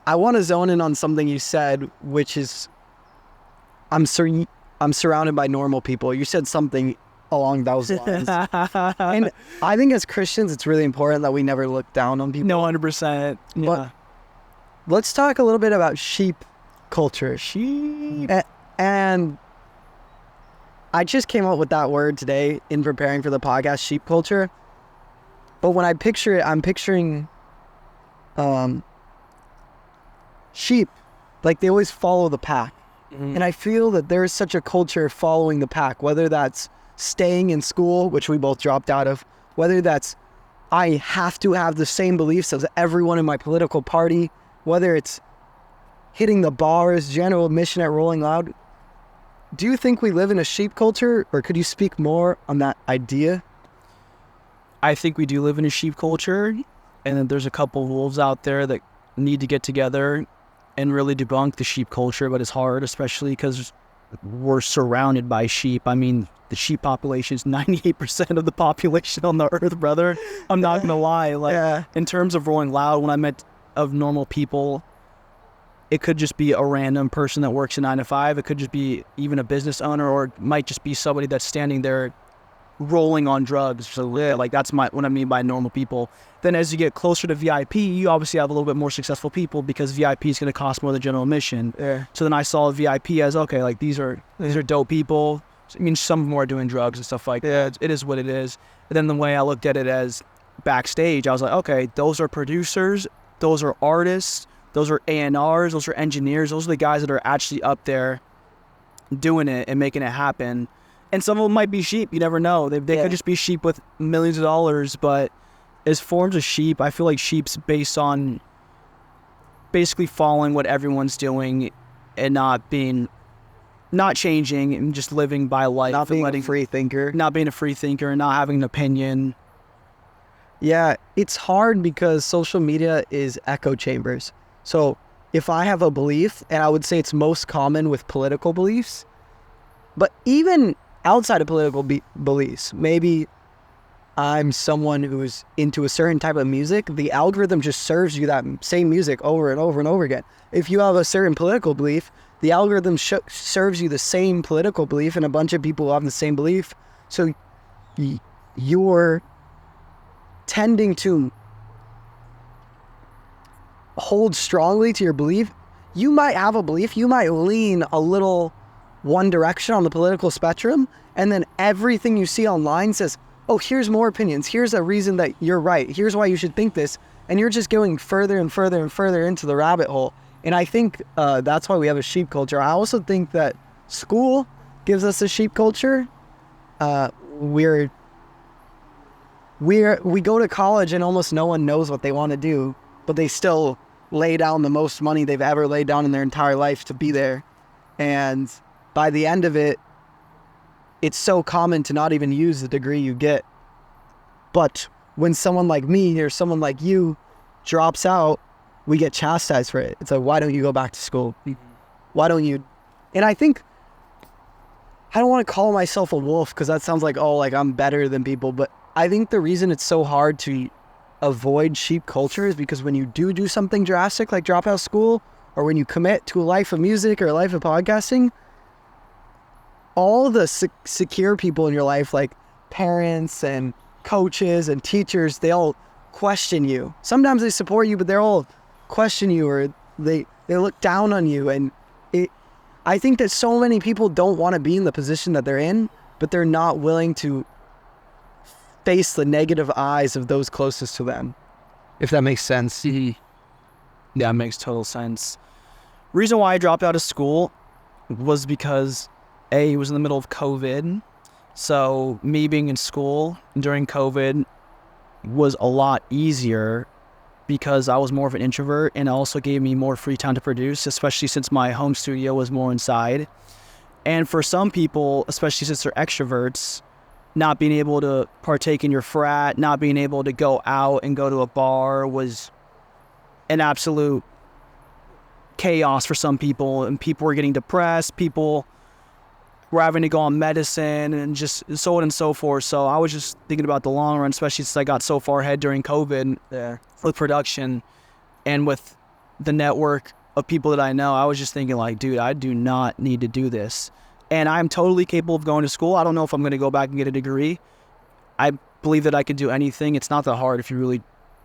I want to zone in on something you said, which is I'm surrounded by normal people. You said something along those lines. And I think as Christians, it's really important that we never look down on people. No, 100%. Yeah. But let's talk a little bit about sheep culture. Sheep. And I just came up with that word today in preparing for the podcast, sheep culture. But when I picture it, I'm picturing sheep. Like, they always follow the pack. Mm-hmm. And I feel that there is such a culture following the pack, whether that's staying in school, which we both dropped out of, whether that's I have to have the same beliefs as everyone in my political party, whether it's hitting the bars, general admission at Rolling Loud. Do you think we live in a sheep culture, or could you speak more on that idea? I think we do live in a sheep culture, and then there's a couple wolves out there that need to get together and really debunk the sheep culture, but it's hard, especially because we're surrounded by sheep. I mean, the sheep population is 98% of the population on the earth, brother. I'm not going to lie. Like, in terms of Rolling Loud, when I meant of normal people, it could just be a random person that works a 9 to 5. It could just be even a business owner, or it might just be somebody that's standing there rolling on drugs. So like, that's what I mean by normal people. Then as you get closer to VIP, you obviously have a little bit more successful people, because VIP is going to cost more than general admission. Yeah. So then I saw VIP as, okay, like these are dope people. I mean, some of them are doing drugs and stuff like that. It is what it is. And then the way I looked at it as backstage, I was like, okay, those are producers, those are artists, those are A&Rs, those are engineers, those are the guys that are actually up there doing it and making it happen. And some of them might be sheep. You never know. They could just be sheep with millions of dollars. But as forms of sheep, I feel like sheep's based on basically following what everyone's doing and not changing and just living by life. Not being a free thinker. Not being a free thinker and not having an opinion. Yeah, it's hard because social media is echo chambers. So if I have a belief, and I would say it's most common with political beliefs, but even outside of political beliefs, maybe I'm someone who's into a certain type of music, the algorithm just serves you that same music over and over and over again. If you have a certain political belief, the algorithm serves you the same political belief, and a bunch of people have the same belief. So you're tending to hold strongly to your belief. You might have a belief, you might lean a little one direction on the political spectrum, and then everything you see online says, oh, here's more opinions, here's a reason that you're right, here's why you should think this, and you're just going further and further and further into the rabbit hole. And I think that's why we have a sheep culture. I also think that school gives us a sheep culture. We go to college and almost no one knows what they want to do, but they still lay down the most money they've ever laid down in their entire life to be there. And by the end of it, it's so common to not even use the degree you get. But when someone like me or someone like you drops out, we get chastised for it. It's like, why don't you go back to school? Why don't you? And I think, I don't want to call myself a wolf, because that sounds like, oh, like I'm better than people. But I think the reason it's so hard to avoid sheep culture is because when you do something drastic, like drop out of school, or when you commit to a life of music or a life of podcasting, all the secure people in your life, like parents and coaches and teachers, they all question you. Sometimes they support you, but they're all question you, or they look down on you. And I think that so many people don't want to be in the position that they're in, but they're not willing to face the negative eyes of those closest to them, if that makes sense. Mm-hmm. Yeah, it makes total sense. Reason why I dropped out of school was because it was in the middle of COVID. So me being in school during COVID was a lot easier because I was more of an introvert, and it also gave me more free time to produce, especially since my home studio was more inside. And for some people, especially since they're extroverts, not being able to partake in your frat, not being able to go out and go to a bar was an absolute chaos for some people. And people were getting depressed, people were having to go on medicine, and just so on and so forth. So I was just thinking about the long run, especially since I got so far ahead during COVID with production and with the network of people that I know, I was just thinking like, dude, I do not need to do this. And I'm totally capable of going to school. I don't know if I'm going to go back and get a degree. I believe that I could do anything. It's not that hard if you really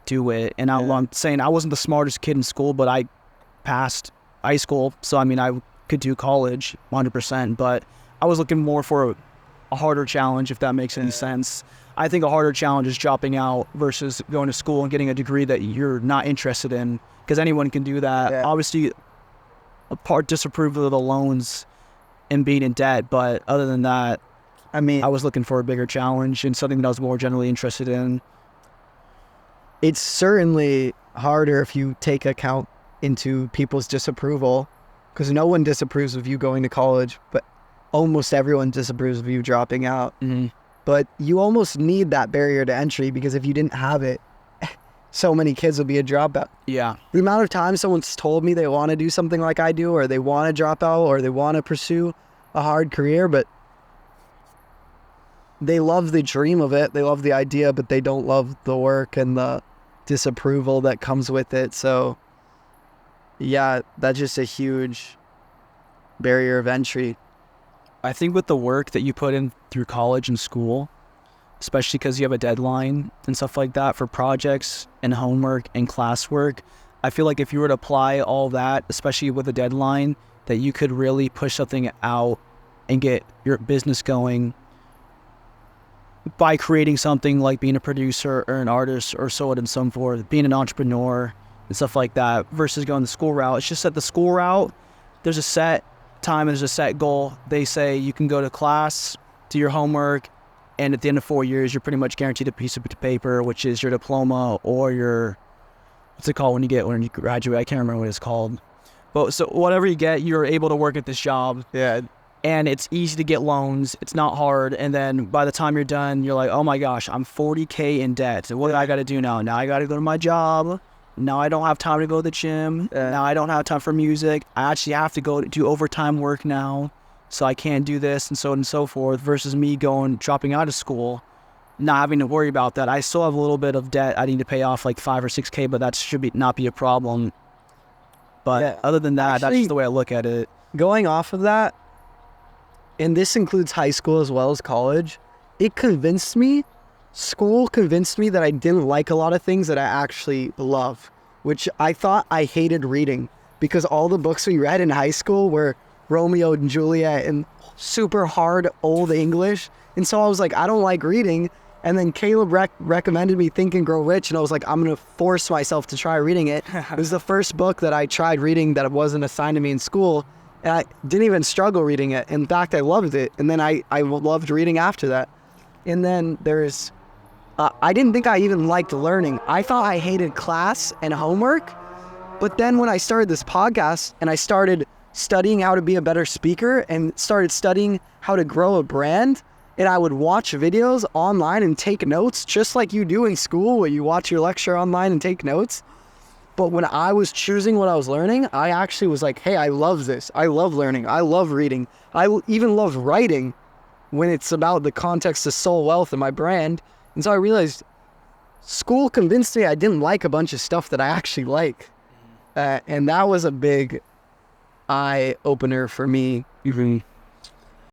do it. And I'm saying I wasn't the smartest kid in school, but I passed high school. So, I mean, I could do college 100%, but I was looking more for a harder challenge, if that makes any sense. I think a harder challenge is dropping out versus going to school and getting a degree that you're not interested in, because anyone can do that. Yeah. Obviously, a part disapproval of the loans and being in debt, but other than that, I mean, I was looking for a bigger challenge and something that I was more generally interested in. it's certainly harder if you take account into people's disapproval, because no one disapproves of you going to college, but almost everyone disapproves of you dropping out. Mm-hmm. But you almost need that barrier to entry, because if you didn't have it, so many kids would be a dropout. Yeah. The amount of times someone's told me they want to do something like I do, or they want to drop out, or they want to pursue a hard career, but they love the dream of it, they love the idea, but they don't love the work and the disapproval that comes with it. So yeah, that's just a huge barrier of entry. I think with the work that you put in through college and school, especially because you have a deadline and stuff like that for projects and homework and classwork, I feel like if you were to apply all that, especially with a deadline, that you could really push something out and get your business going by creating something like being a producer or an artist or so on and so forth, being an entrepreneur and stuff like that, versus going the school route. It's just that the school route, there's a set time, there's a set goal. They say you can go to class, do your homework, and at the end of 4 years, you're pretty much guaranteed a piece of paper, which is your diploma or your, what's it called when you graduate? I can't remember what it's called. But so whatever you get, you're able to work at this job. Yeah. And it's easy to get loans. It's not hard. And then by the time you're done, you're like, oh my gosh, I'm $40K in debt. So what do I got to do now? Now I got to go to my job. Now I don't have time to go to the gym. Now I don't have time for music. I actually have to go do overtime work now. So I can't do this and so on and so forth, versus me dropping out of school, not having to worry about that. I still have a little bit of debt I need to pay off, like 5 or 6K, but that should not be a problem. But other than that, that's just the way I look at it. Going off of that, and this includes high school as well as college, school convinced me that I didn't like a lot of things that I actually love, which I thought I hated reading, because all the books we read in high school were Romeo and Juliet and super hard old English. And so I was like, I don't like reading. And then Caleb recommended me Think and Grow Rich, and I was like, I'm going to force myself to try reading it. It was the first book that I tried reading that wasn't assigned to me in school, and I didn't even struggle reading it. In fact, I loved it. And then I loved reading after that. And then there's, I didn't think I even liked learning. I thought I hated class and homework. But then when I started this podcast and I started studying how to be a better speaker and started studying how to grow a brand, and I would watch videos online and take notes, just like you do in school where you watch your lecture online and take notes. But when I was choosing what I was learning, I actually was like, hey, I love this. I love learning. I love reading. I even love writing when it's about the context of soul wealth and my brand. And so I realized school convinced me I didn't like a bunch of stuff that I actually like. And that was a big eye opener for me. Mm-hmm.